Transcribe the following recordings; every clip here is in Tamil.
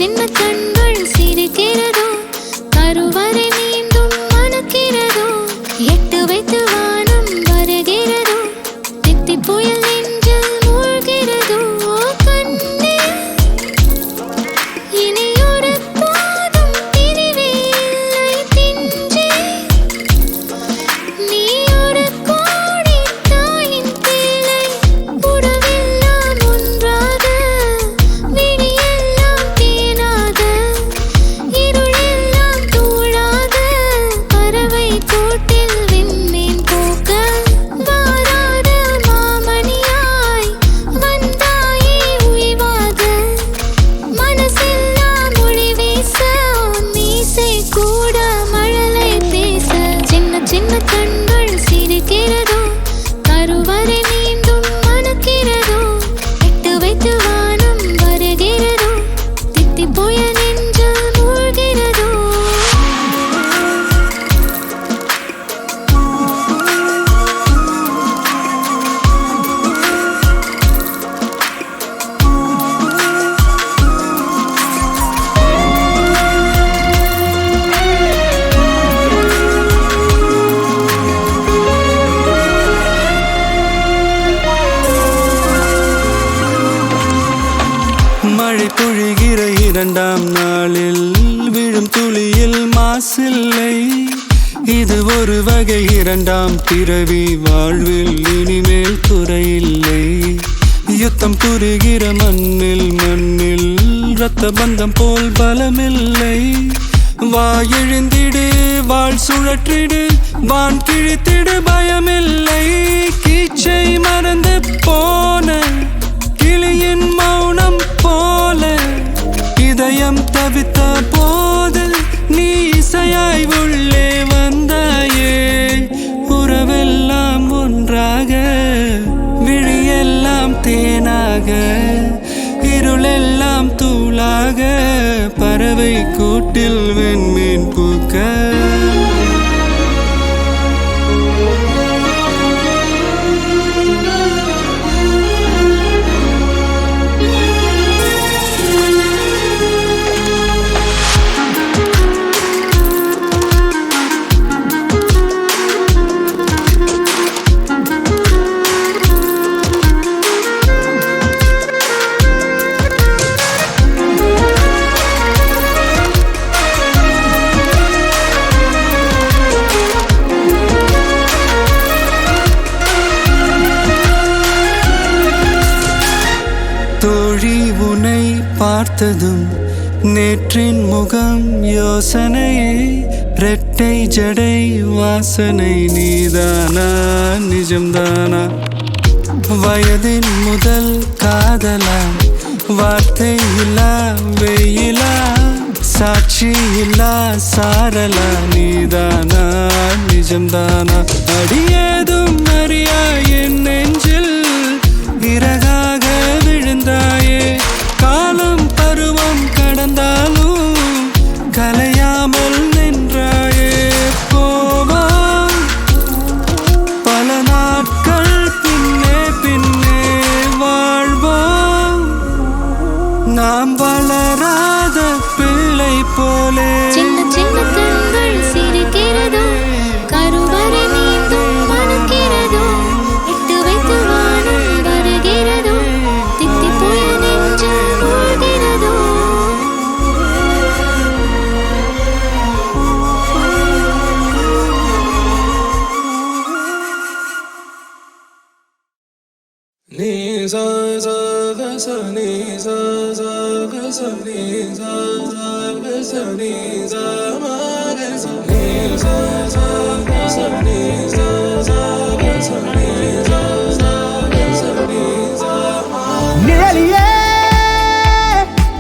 சின்ன கண்கள் சிரிக்கிறதோ கருவறை மீண்டும் மணக்கிறதோ எட்டு வைத்து வானம் வருகிறதோ தித்தி புயல் நெஞ்சில் மூழ்கிறதோ கண்ணே இனியொரு போதும் பிரிவே இல்லை பிஞ்சே நீ ஒரு கோடி தாயின் பிள்ளை உறவெல்லாம் ஒன்றாக விழியெல்லாம் தேனாக இருளெல்லாம் தூளாக பறவை கூட்டில் விண்மீன் பூக்க வாராத மாமணியாய் வந்தாயே உய்வாக மனசெல்லாம் மொழி வீச மீசை கூட மழலை பேச சின்ன சின்ன கண்கள் சிரிக்கிறதோ கருவறை மீண்டும் மணக்கிறதோ எட்டு வைத்து வானம் வருகிறதோ தித்தி புயல் நெஞ்சில் மூழ்கிறதோ மழை பொழிகிற இரண்டாம் நாளில் விழும் துளியில் மாசில்லை இது ஒரு வகை இரண்டாம் பிறவி வாழ்வில் இனிமேல் குறையில்லை யுத்தம் புரிகிற மண்ணில் இரத்த பந்தம் போல் பலமில்லை வா எழுந்திடு வாழ் சுழற்றிடு வான் கிழித்திடு பயமில்லை கீச்சை மறந்து போன கிளியின் மௌனம் போல இதயம் தவித்த போது நீ இசையாய் உள்ளே வந்தாயே உறவெல்லாம் ஒன்றாக விழியெல்லாம் தேனாக இருளெல்லாம் தூளாக பறவை கூட்டில் வெண்மீன் பூக்க தோழி உன்னை பார்த்ததும் நேற்றின் முகம் யோசனையே ரெட்டை ஜடை வாசனை நீதானா நிஜம்தானா வயதின் முதல் காதலா வார்த்தை இல்லா வெயிலா சாட்சி இல்லா சாரலா நீதானா நிஜம்தானா அடியேதும் அறியா என் நெஞ்சில் இறகாக விழுந்தாயே காலம் பருவம் கடந்தாலும் கலையாமல் நின்றாயே போவா பல நாட்கள் பின்னே பின்னே வாழ்வோம் நாம் வளராத பிள்ளை போலே சின்ன சின்ன கண்கள் சிரிக்கிறதோ கருவறை மீண்டும் மணக்கிறதோ எட்டு வைத்து வானம் வருகிறதோ தித்தி புயல் நெஞ்சில் மூழ்கிறதோ ni sa sa ga sa ni sa sa ga sa ni sa sa ga sa ni sa ma ga sa ni sa sa ga sa ni sa sa ga sa ni sa sa ga sa ni sa ma நிழலியே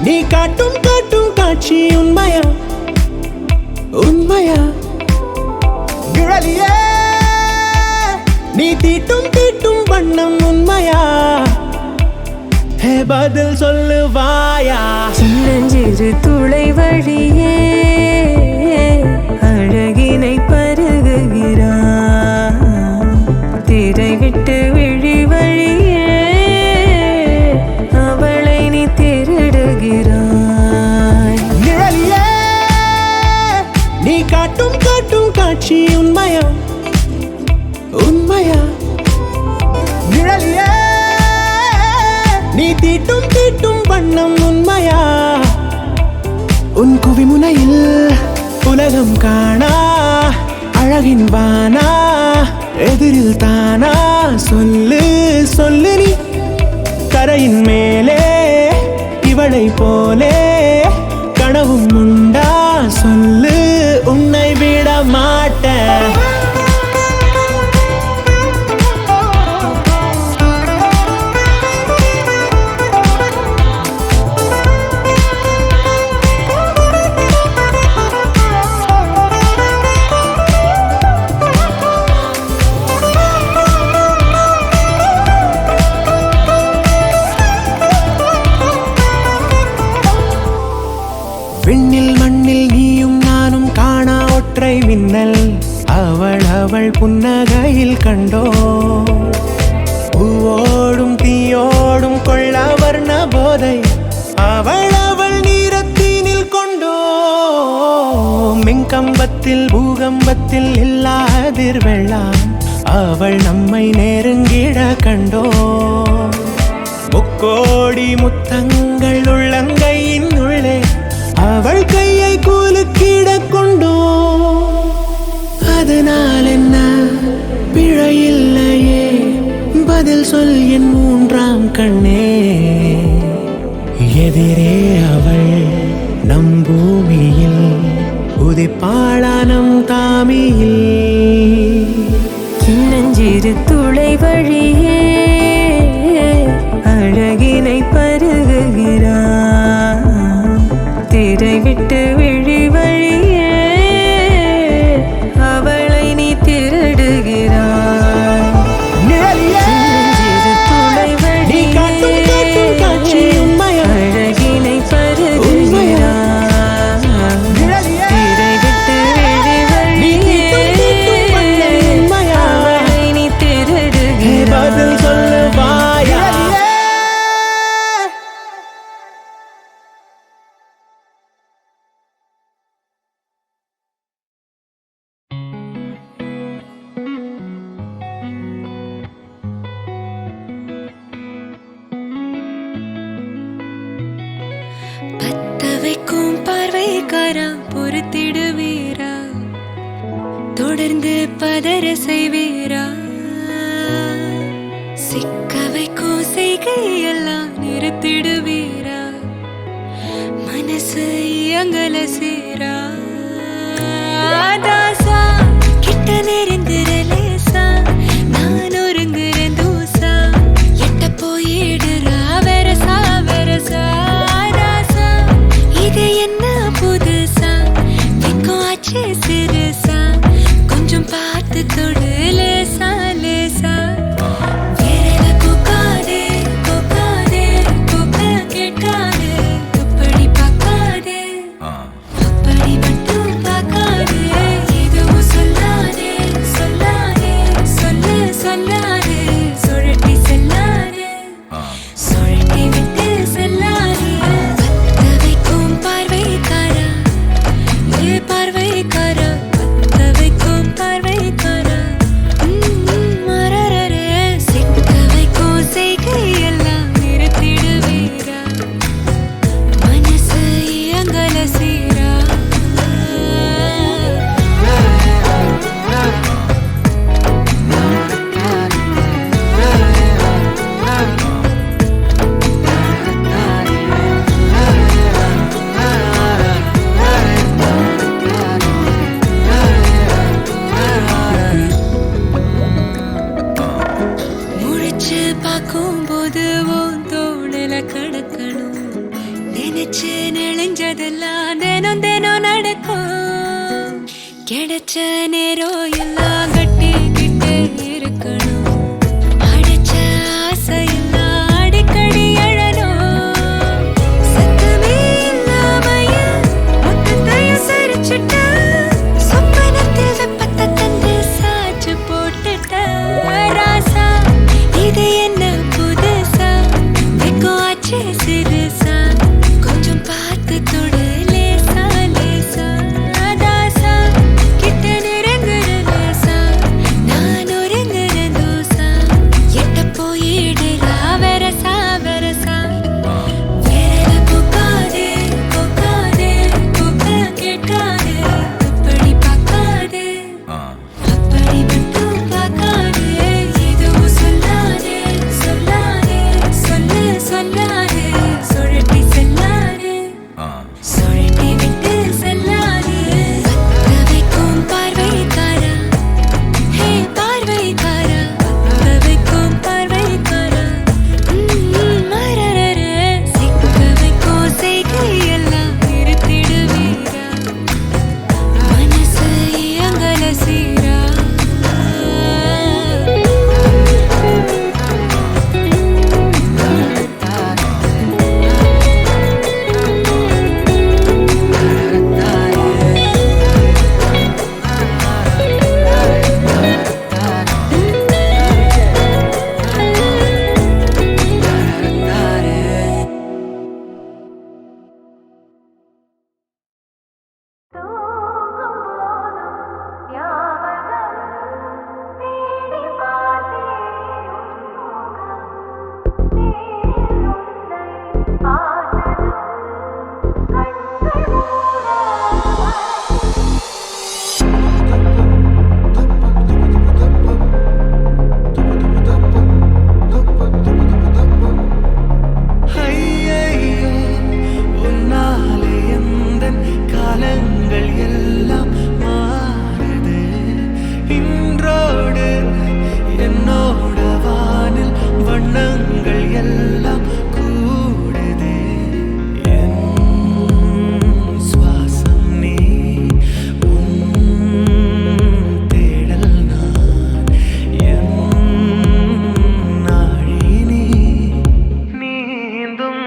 நீ காட்டும் காட்டும் காட்சி உண்மையா உண்மையா நிழலியே நீ தீட்டும் தீட்டும் வண்ணம் உண்மையா ஹே பதில் சொல்லுவாயா சின்னஞ்சிறு துளை வழியே அழகினை பருகுகிறான் திரை விட்டு விழி வழியே அவளை நீ திருடுகிறான் நீ தீட்டும் தீட்டும் வண்ணம் உண்மையா? உன் குவிமுனையில் உலகம் காணா அழகின் வானா எதிரில் தானா? சொல்லு சொல்லு நீ கரையின் மேலே இவளை போலே கனவும் உண்டா? சொல்லு உன்னை விட மாட்டேன். விண்ணில் மண்ணில் நீயும் நானும் காணா ஒற்றை மின்னல் அவள் அவள் புன்னகையில் கண்டோ. பூவோடும் தீயோடும் கொள்ள வர்ண போதை அவள் அவள் நீரத்தினில் கொண்டோ. மின்கம்பத்தில் பூகம்பத்தில் இல்லாதிர் வெள்ளம் அவள் நம்மை நெருங்கிட கண்டோ. முக்கோடி முத்தங்கள் உள்ளங்கையின் உள்ளே அவள் கையை கூலுக்கிட கொண்டோ. அதனால் என்ன பிழையில்லையே, பதில் சொல் என் மூன்றாம் கண்ணே. எதிரே அவள் நம் பூமியில் உதிப்பாளா நம் தாமியில். சின்னஞ்சிறு துளை வழியே அழகினை பருகுகிறான். திரை விட்டு விழி வழியே அவளை நீ திருடுகிறாய். சின்னஞ்சிறு துளை வழியே அழகினை பருகுகிறான். திரை விட்டு விழி வழியே அவளை நீ திருடுகிறாய். சொல்லுவாயா? பத்த வைக்கும் பார்வைக்காரா பொறுத்திடுவீரா? தொடர்ந்து பதற செய்வீரா? சிக்க வைக்கும் செய்கையெல்லாம் நிறுத்திடுவீரா? மனசு இயங்கல சேரா? தாசா கிட்ட நெருங்குறலேசா நான் ஒருங்குற தூசா எட்ட போயிடுறா வெரசா வெரசா. ராசா இது என்ன புதுசா வெக்கம் ஆச்சு சிறுசா கொஞ்சம் பார்த்து தொடு லேசா லேசா. விரல கூக்காதே கூக்காதே கூக்க கேட்காதே துப்படி பார்க்காதே அப்படி மட்டும் பார்க்காதே. எதுவும் சொல்லாதே சொல்லாதே சொல்லு சொல்லாதே சுழட்டி செல்லாதே சுழட்டி விட்டு செல்லாதே. பத்த வைக்கும் பார்வைக்காரா ஏ பார்வைக்காரா பத்த வைக்கும் பார்வைக்காரா. மரரரே சிக்க வைக்கும் செய்கையெல்லாம் நிறுத்திடுவீரா? மனசு இயங்கல சீரா? முழிச்சு பார்க்கும்போது உன் தோணல கடக்கணும். நினைச்சு நெளிஞ்சதெல்லாம் தினம் தினம் நடக்கும். கிடைச்ச நேரம் எல்லாம் கட்டிக்கிட்டு இருக்கணும். அடைச்ச ஆசையெல்லாம் அடிக்கடி எழணும். சத்தமே இல்லாமைய மொத்தத்தையும் சரிச்சுட்ட சொப்பனத்தில் வெப்பத்தை தந்து சாச்சு போட்டுட்ட. ராசா இது என்ன புதுசா வெக்கம் ஆச்சு சிறுசா கொஞ்சம் பார்த்து தொடு லேசா லேசா. தாசா கிட்ட நெருங்குற லேசா வந்தாரு சுழட்டி செல்லாரு சுழட்டி விட்டு செல்லாரு பத்த வைக்கும் பார்வைக்காரா ஹே பார்வைக்காரா பத்த வைக்கும் பார்வைக்காரா மரரர சிக்க வைக்கும் செய்கையெல்லாம் நிறுத்திடுவீரா மனசு இயங்கல சீரா ஐயையோ, உன்னாலே எந்தன் காலங்கள் எல்லாம் மாறுது. இன்றோடு என்னோட வானில் வண்ணங்கள் எல்லாம் கூடுது. என் சுவாசம் நீ, உன் தேடல் நான், என் நாழி நீ, நீந்தும்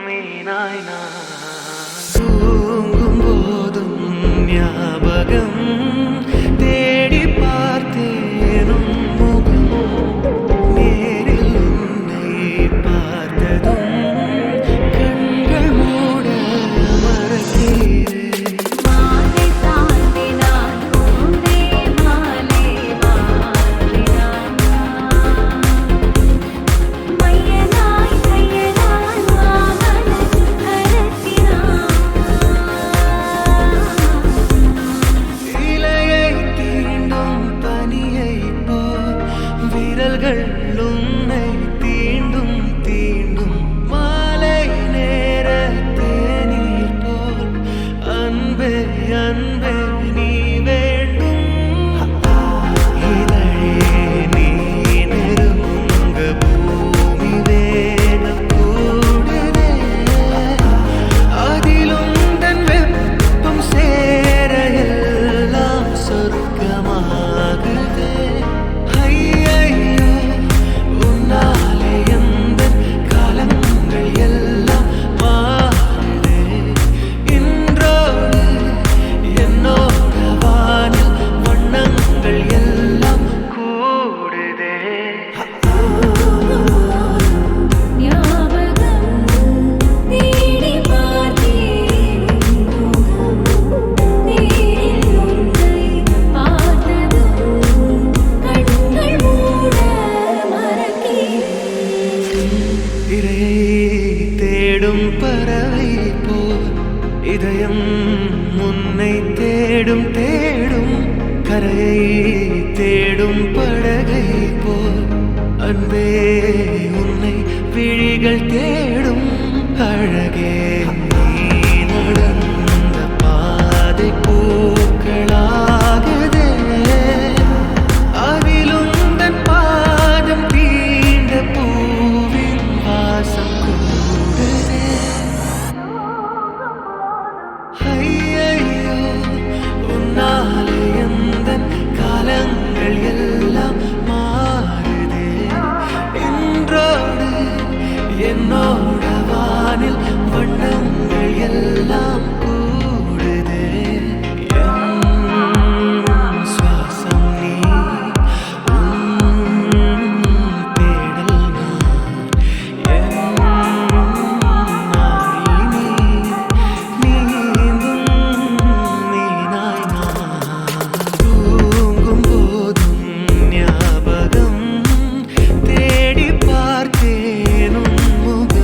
மீனாய் நான். தூங்கும் போதும் ஞாபகம் தேடி பார்த்தேனும் முகம். நேரில் உன்னை பார்த்ததும் கண்கள் மூட மறக்கிறேன். மாலை தாண்டினான் பூந்தே மாலை மாற்றினான் மையனாய் கையனாய் மாமனன் கரத்தினான் இலையை தீண்டும் பனியைப் போல் விரல்கள் உன்னை தீண்டும் தீண்டும். மாலை நேர தேநீர் போல் அன்பே அன்பே நீ வேண்டும். இதழே நீ நெருங்க பூமி வேகம் கூடுதே. அதிலும் தன் வெப்பம் சேர எல்லாம் சொர்க்கமாகுதே. ஐயையோ, உன்னாலே எந்தன் காலங்கள் எல்லாம் மாறுதே. இன்றோடு என்னோட வானில் வண்ணங்கள் எல்லாம் கூடுதே. ஞாபகம் தேடி பார்த்தேன் முகம் நேரில் உன்னை பார்த்ததும் கண்கள் மூட மறக்கிறேன் இரையை தேடும் பறவை போல் இதயம் உன்னை தேடும் தேடும். கரையை தேடும் படகை போல் அன்பே உன்னை விழிகள் தேடும். அழகே நீ நடந்த பாதை பூக்களாகுதே. அதிலும் தன் பாதம் தீண்ட பூவின் வாசம் கூடுதே. ஐயையோ, உன்னாலே எந்தன் காலங்கள் எல்லாம் மாறுதே. இன்றோடு என்னோட வானில் வண்ணங்கள் எல்லாம் கூடுதே. என் சுவாசம் நீ, உன் தேடல் நான், என் நாழி நீ, நீந்தும் மீனாய் நான். தூங்கும் போதும் ஞாபகம் தேடி பார்த்தேனும் முகம்.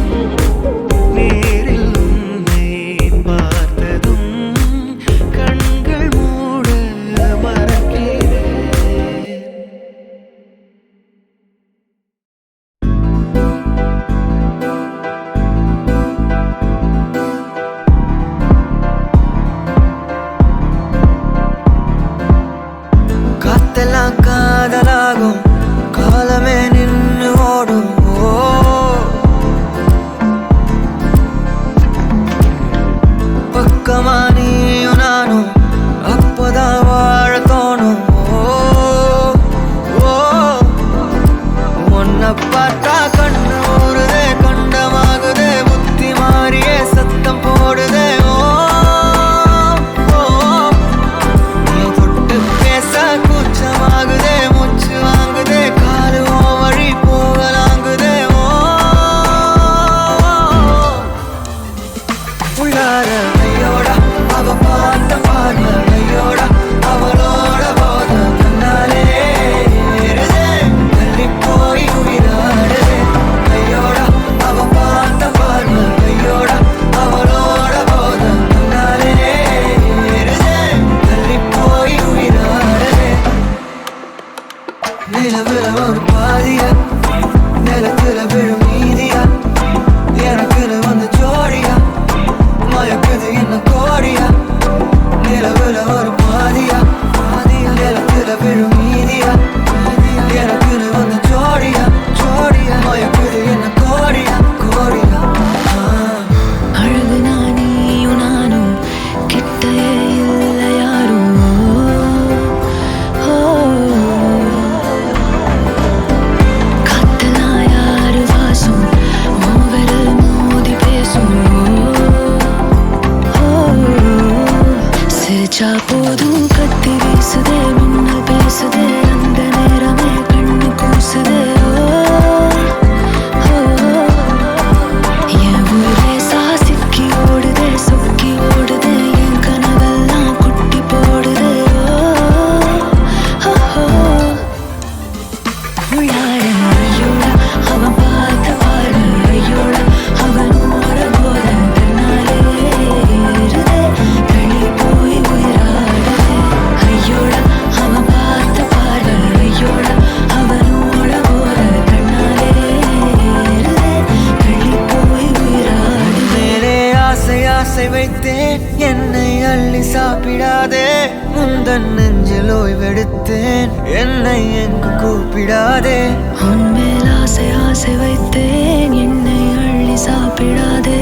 ஆசை வைத்தேன் என்னை அள்ளி சாப்பிடாதே முந்தன் நெஞ்சில் ஓய்வெடுத்தேன் என்னை எங்கு கூப்பிடாதே உன்மேல் ஆசை ஆசை வைத்தேன் என்னை அள்ளி சாப்பிடாதே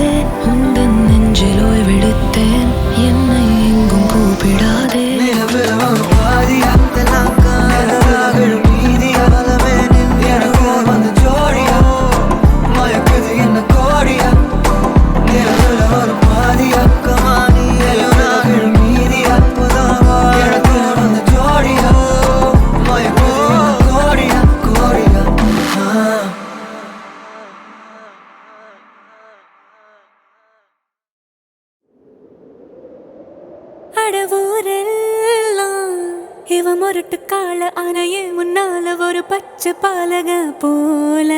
உந்தன் நெஞ்சில் ஓய்வெடுத்தேன் என்னை எங்கும் கூப்பிடாதே நிலவிலும் பாதியா இதெல்லாம் காதலாக மீதியாலமே நின்று வந்து ஜோடியா மயக்குது என்ன கோடியா நிலவிலும் பாதியா கமானியாக மீதியா புதாவா எனக்கு வந்து ஜோடியா மயக்குது என்ன கோடியா கோடியா அடவூரெல்லாம் இவ முரட்டு கால அணைய முன்னால ஒரு பச்சை பாலக போல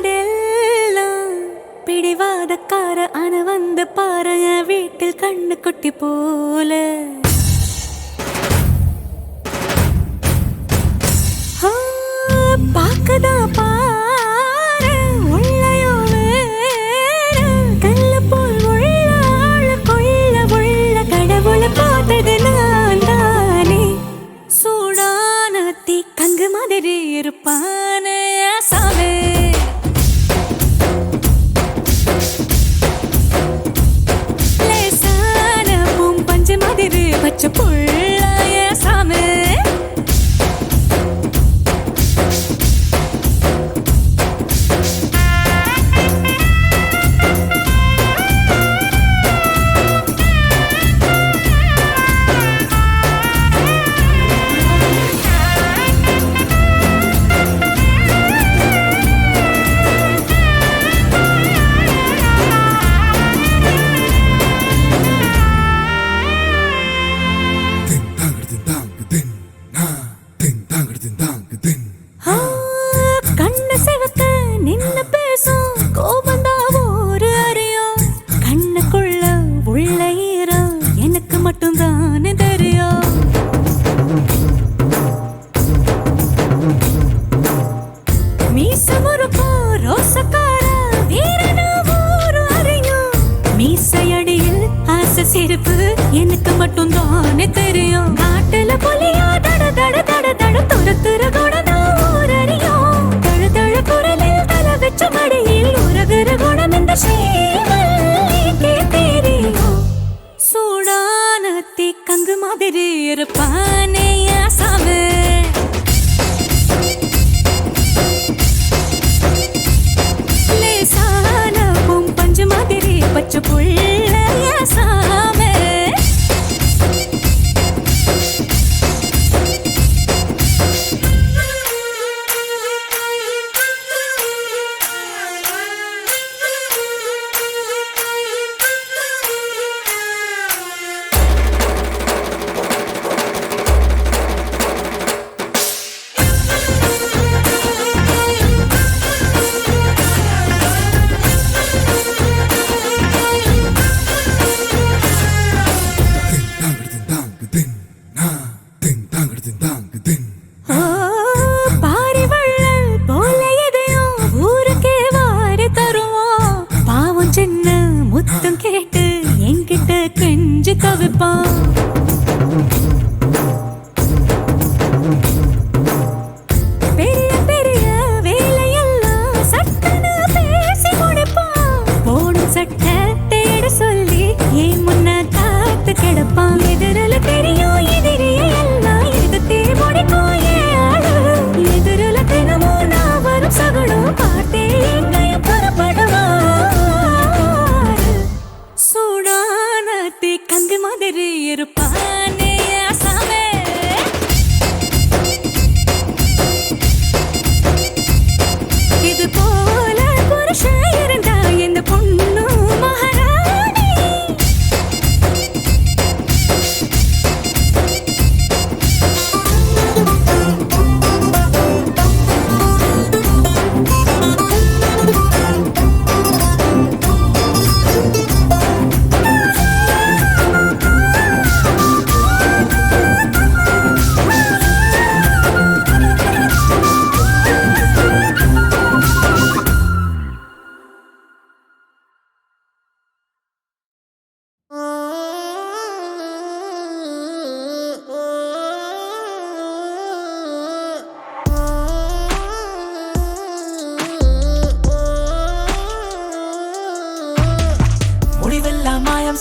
அடநாடெல்லாம் பிடிவாதக்கார அண வந்து பாருங்க வீட்டில் கண்ணு குட்டி போல பாக்கதா பாரு உள்ளயோ வேற கல்ல போல் உள்ள கொள்ள உள்ள கடவுளை பார்த்தது நான் தானே சூடான தீ கங்கு மாதிரி இருப்பானே சாவே லேசான பூம் பஞ்சு மாதிரி பச்சை புள்ளாய சாமே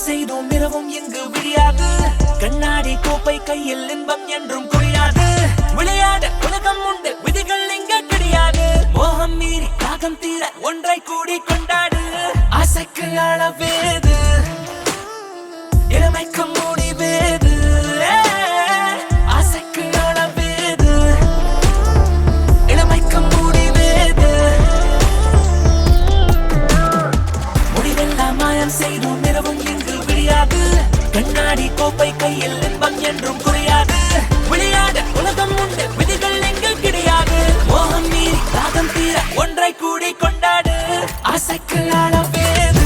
செய்தோம் இரவும் எங்கு விழியாது கண்ணாடி கோப்பை கையில் இன்பம் என்றும் குறையாது விளையாட உலகம் உண்டு விதிகள் இங்க கிடையாது மோகம் மீறி தாகம் தீர ஒன்றை கூடி கொண்டாடு ஆசைக்கு அளவேது இளமைக்கு முடிவேது ஆசைக்கு அளவேது இளமைக்கு முடிவேது முடிவெல்லாம் மாயம் செய்தோம் இரவும் இங்கு விழியாது கண்ணாடி கோப்பை கையில் இன்பம் என்றும் குறையாது விளையாட உலகம் உண்டு விதிகள் எங்கள் கிடையாது மோகம் மீறி தாகம் தீர ஒன்றை கூடி கொண்டாடு ஆசைக்கு அளவேது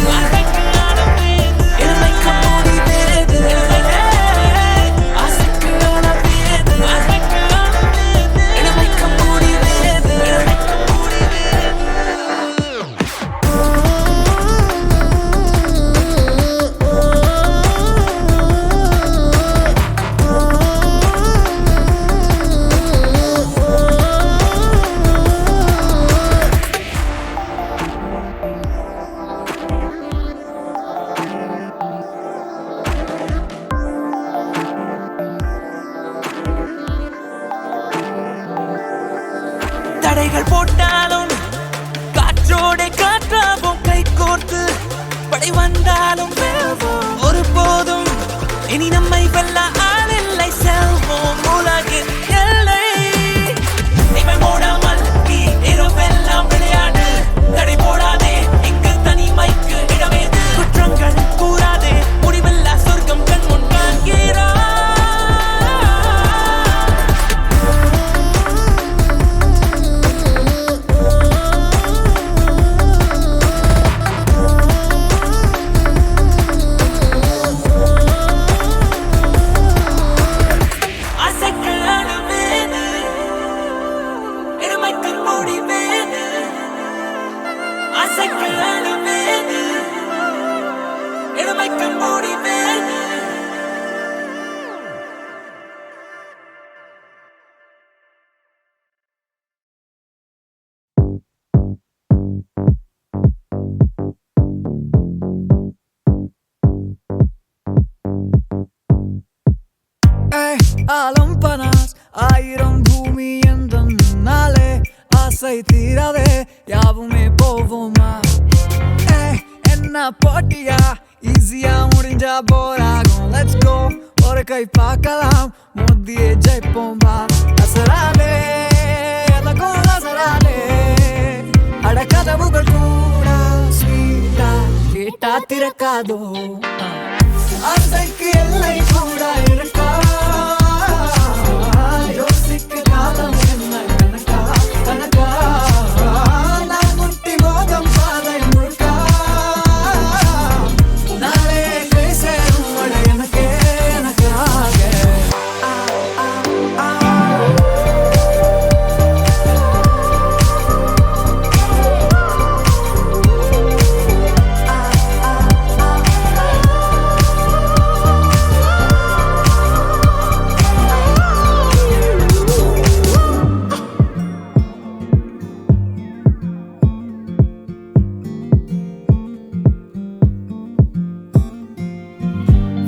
இளமைக்கு முடிவேது ஆசைக்கு அளவேது இளமைக்கு முடிவேது தடைகள் போட்டாலும் காற்றோட காற்றாவும் கை கோர்த்து படை வந்தாலும் வெல்வோம் ஒருபோதும் இனி நம்மை வெல்ல ஆளில்லை செல்வோம் உலகின் எல்லை இவை மூடாமல் இரவெல்லாம் விளையாடு தடை போடாதே இங்கு தனிமைக்கு இடமேது குற்றங்கள் கூறாதே முடிவில்லா சொர்க்கம் கண் முன் காண்கிறா Alampanas ஆயிரம் பூமி எந்தன் நாளே ஆசை தீரவே யாவுமே போவோமா என்ன போட்டியா ஈஸியா முடிஞ்சா போராகும் Let's go ஒரு கை பார்க்கலாம் மோதியே ஜெயிப்போம் வா அசராலே எனக்கும் அசராலே அடக்கதவுகள் கூட ஸ்வீட்டா கேட்டா திறக்காதோ ஆசைக்கு எல்லை கூட இருக்கா யோசிக்க காலம் என்ன கணக்கா கணக்கா நான் முட்டி மோகம் பாதை முழுக்கா நாளே கை சேரும் வட எனக்கே எனக்காக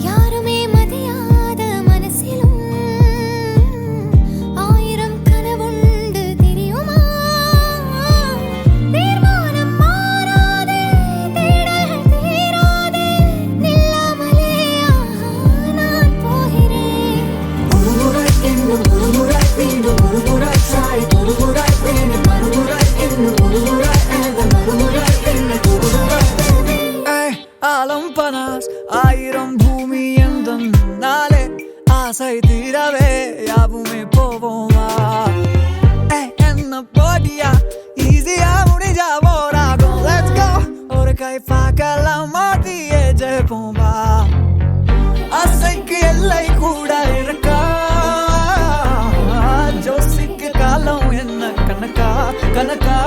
யாருமே மதியாத மனசிலும் ஆயிரம் கனவுண்டு தெரியுமா தீர்மானம் மாறாதே தேடல் தீராதே நில்லாமலே நான் போகிறேன் ஒருமுறை இன்னும் ஒருமுறை மீண்டும் ஒருமுறை சாய் ஒருமுறை மீண்டும் மறுமுறை இன்னும் ஒருமுறை மறுமுறை இன்னும் ஒருமுறை ஆலம்பனாஸ் ஆயிரம் பூமி எந்தன் நாளே ஆசை தீரவே யாவுமே போவோமா என்ன போட்டியா ஈஸியா முடிஞ்சா போராகும் Let's go ஒரு கை பார்க்கலாம் மாத்தியே ஜெயிப்போம் வா ஆசைக்கு எல்லை கூட இருக்கா ஜோசிக்கு காலம் என்ன கணக்கா கணக்கா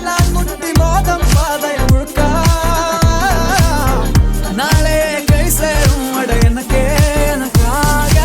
நான் முட்டி மோதம் பாதை முழுக்கா நாளே கை சேரும் அட எனக்கே எனக்காக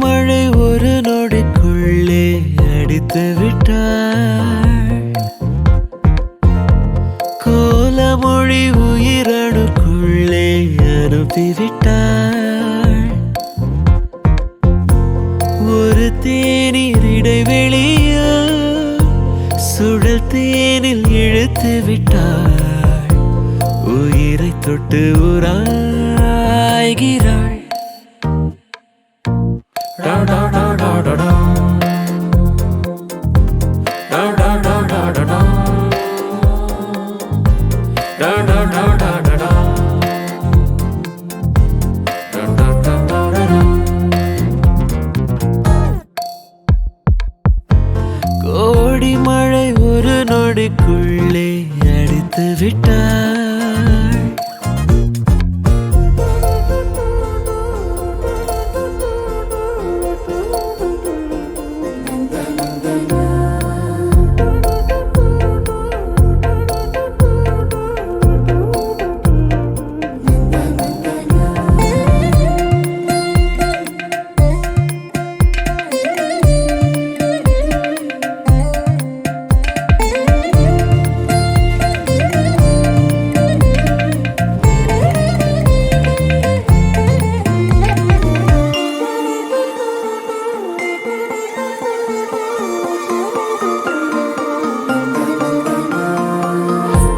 மழை ஒரு நொடிக்குள்ளே அடித்து விட்டாள். கோலமொழி உயிரணுக்குள்ளே அனுப்பிவிட்டாள். ஒரு தேநீர் இடைவெளியில் சுழல் தேனில் இழுத்து விட்டாள். உயிரை தொட்டு உராய்கிறாள். கோடி மழை ஒரு நொடிக்குள்ளே அடித்து விட்டாள்.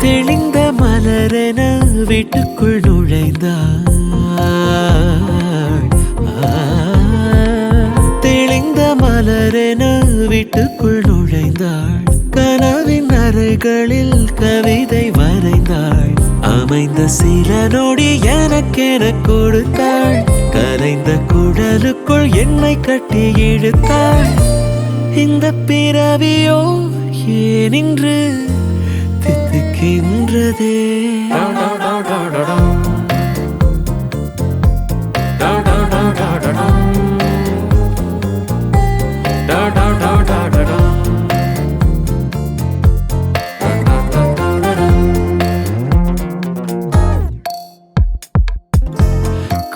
தெளிந்த மலரென வீட்டுக்குள் நுழைந்தாள். தெளிந்த மலரென வீட்டுக்குள் நுழைந்தாள். கனவின் அறைகளில் கவிதை வரைந்தாள். அமைந்த சில நொடி எனக்கென கொடுத்தாள். கரைந்த குடலுக்குள் என்னை கட்டி இழுத்தாள். இந்த பிறவியோ ஏனின்று தித்திக்கின்றதே.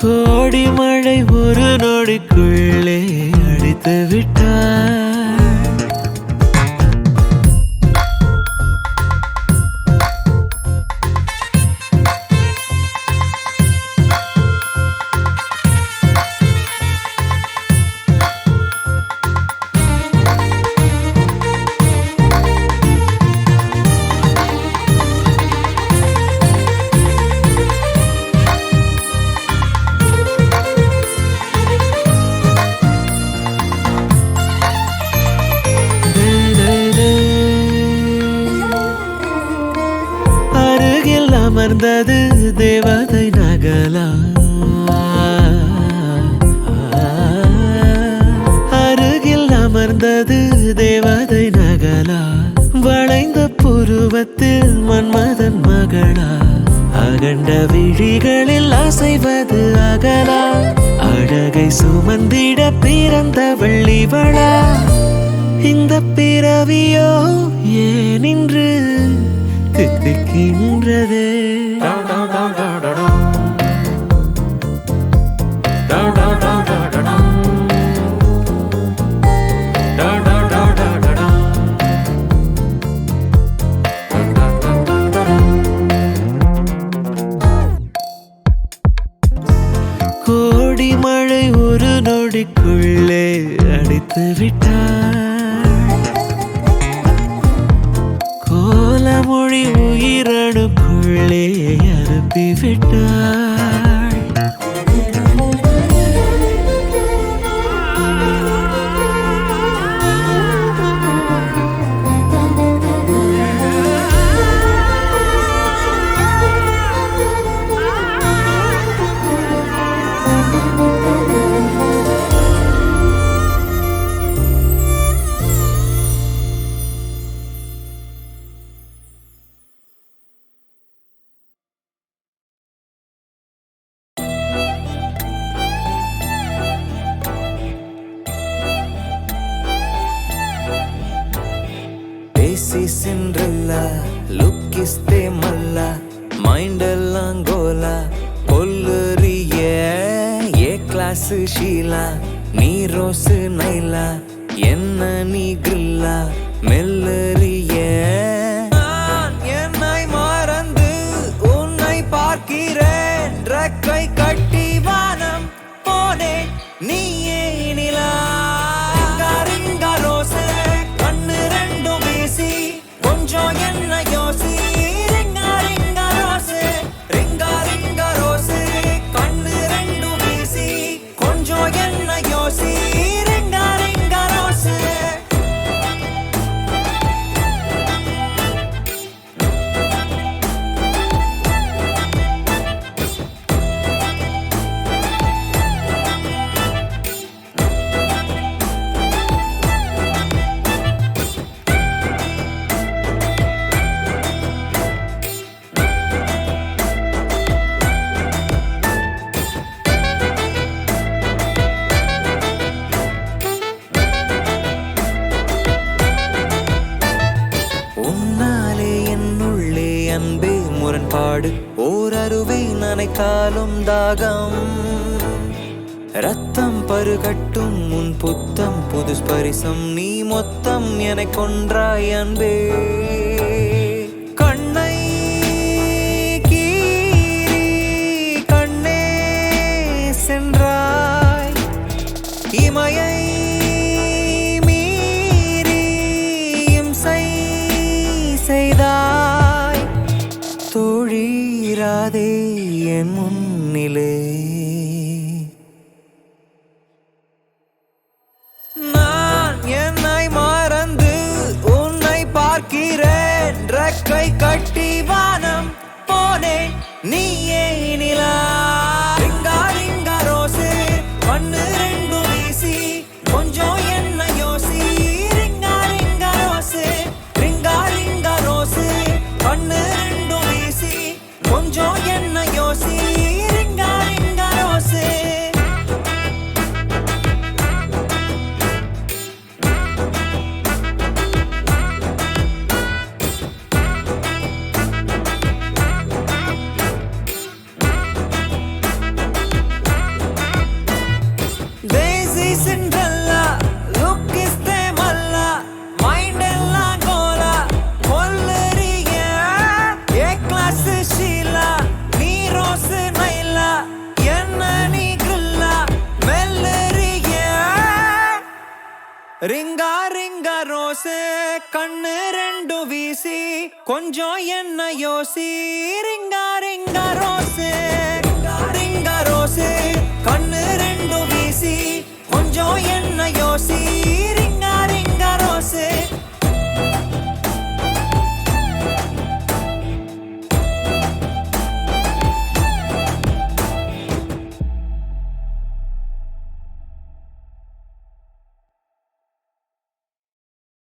கோடி மழை ஒரு நொடிக்குள்ளே அடித்து விட்டாள். அமர்ந்தது தேவதை நகலா. அருகில் அமர்ந்தது தேவதை நகலா. வளைந்த புருவத்தில் மன்மதன் மகளா. அகண்ட விழிகளில் அசைவது அகலா. அழகை சுமந்திட பிறந்த வெள்ளிவளா. இந்த பிறவியோ ஏனின்று தித்திக்கின்றதே. கோடி மழை ஒரு நொடிக்குள்ளே அடித்து விட்டாள். கோலமொழி உயிரணுக்குள்ளே அனுப்பிவிட்டாள். ಸಿಂಡ್ರೆಲ್ಲಾ ಲುಕ್ಕಿಸ್ತೆ ಮಲ್ಲ ಮೈಂಡೆಲ್ಲಂಗೋಲ ಕೊಲ್ಲರಿಯೇ ಏ ಕ್ಲಾಸ್ ಶೀಲಾ நீ ரோசு நைலா என்ன நீ கிரில்லா மெல்லறிய என்னை மறந்து உன்னை பார்க்கிறேன் ரெக்கை கட்டி வானம் போனேன் நீயே நிலா ரிங்க ரோசே கண்ணு ரெண்டும் வீசி கொஞ்சம் என்ன யோசி ரிங்க ரிங்க ரோசே ரிங்க ரிங்க ரோசே கண்ணு ரெண்டும் வீசி கொஞ்சம் என்ன யோசி ரிங்க ரிங்க ரோசே உன்னாலே என்னுள்ளே அன்பே முரண்பாடு ஓர் அருவை நனைக்காலும் தாகம் ரத்தம் பருகட்டும் உன் புத்தம் புது ஸ்பரிசம் நீ மொத்தம் என கொன்றாய் அன்பே கண்ணை கீறி கண்ணே சென்றாய் இமையை செய்தாய் தோழீராதே என் முன்னிலே நான் என்னை மறந்து உன்னை பார்க்கிறேன் ரெக்கை கட்டி வானம் போனேன் நீயே நிலா ரிங்கா ரிங்கா ரோசே கண்ணு ரெண்டும் வீசி கொஞ்சம் என்ன யோசி ரிங்கா ரிங்கா ரோசே ரிங்கா ரிங்கா ரோசே கண்ணு ரெண்டும் வீசி கொஞ்சம் என்ன யோசி ரிங்கா ரிங்கா ரோசே Lazy Cinderella, look is them alla, mind எல்லாம் கோலா, கொல்லறிய, class ஷீலா, நீ ரோசு நைலா, என்ன நீ கிரில்லா, மெல்லறிய. ரிங்கா ரிங்கா ரோசே கண்ணு ரெண்டும் வீசி கொஞ்சம் என்ன யோசி ரிங்கா ரிங்கா ரோசே ரிங்கா ரோசே கண்ணு ரெண்டும் வீசி கொஞ்சம் என்ன யோசி